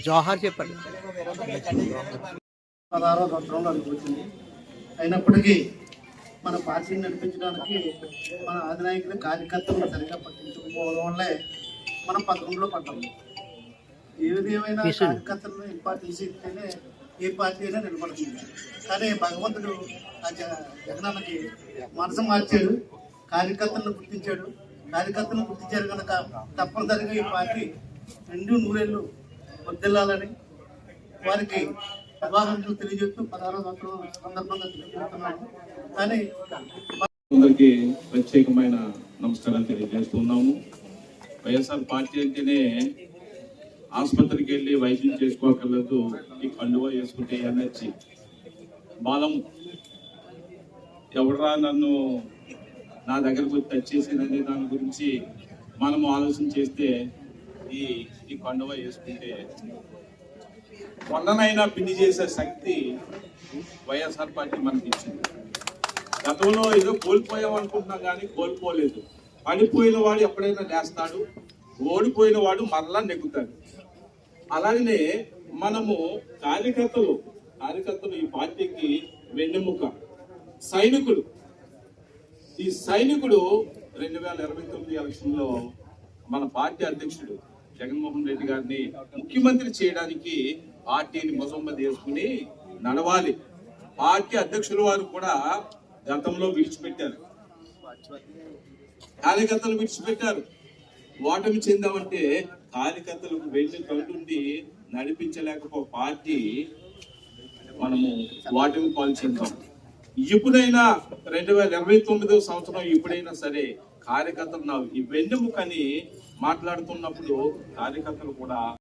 జోహార్ చెప్పండి. 16వ సంవత్సరంలో వచ్చింది. అయినప్పటికీ మన పార్టీని నడిపించడానికి మన అధినాయకులు కార్యకర్తలను సరిగ్గా పట్టించుకోవడం వల్లే మనం 11లో పడ్డాము. ఏమైనా కార్యకర్తలను ఇంపార్టెన్స్ ఇస్తేనే ఏ పార్టీ అయినా నిలబడుతుంది. కానీ భగవంతుడు ఆ జగనన్నకి మనసు మార్చాడు, కార్యకర్తలను గుర్తించాడు. కార్యకర్తలను గుర్తించారు కనుక తప్పనిసరిగా ఈ పార్టీ 200 వర్ధిల్లాలని వారికి శుభాకాంక్షలు తెలియజేస్తూ 16వ సంవత్సరం సందర్భంగా తెలియజేస్తున్నాము. కానీ అందరికీ ప్రత్యేకమైన నమస్కారాలు తెలియజేస్తున్నాము. వైఎస్ఆర్ పార్టీ అంటేనే ఆసుపత్రికి వెళ్ళి వైద్యం చేసుకోకర్లేదు, ఈ కండువా వేసుకుంటే ఎనర్జీ బలం. ఎవడరా నన్ను నా దగ్గరకు వచ్చి టచ్ చేసేదనే దాని గురించి మనము ఆలోచన చేస్తే ఈ కండువా వేసుకుంటే కొండనైనా పిండి చేసే శక్తి వైఎస్ఆర్ పార్టీ మనకి ఇచ్చింది. గతంలో ఏదో కోల్పోయాం అనుకుంటున్నాం కానీ కోల్పోలేదు. పడిపోయిన వాడు ఎప్పుడైనా లేస్తాడు, ఓడిపోయిన వాడు మరలా నెగ్గుతాడు. అలాగనే మనము కార్యకర్తలు ఈ పార్టీకి వెన్నెముక, సైనికుడు. ఈ సైనికుడు 2029 ఎలక్షన్లో మన పార్టీ అధ్యక్షుడు జగన్మోహన్ రెడ్డి గారిని ముఖ్యమంత్రి చేయడానికి పార్టీని మొదమ్మది వేసుకుని నడవాలి. పార్టీ అధ్యక్షుల వారు కూడా గతంలో విడిచిపెట్టారు, కార్యకర్తలు విడిచిపెట్టారు. ఓటమి చెందామంటే కార్యకర్తలకు వెళ్ళి కంటుండి నడిపించలేకపో పార్టీ మనము ఓటమి పాలు చెందాం. ఇప్పుడైనా 2029 సంవత్సరం ఇప్పుడైనా సరే కార్యకర్తలు ఈ వెన్నెముకని మాట్లాడుతున్నప్పుడు కార్యకర్తలు కూడా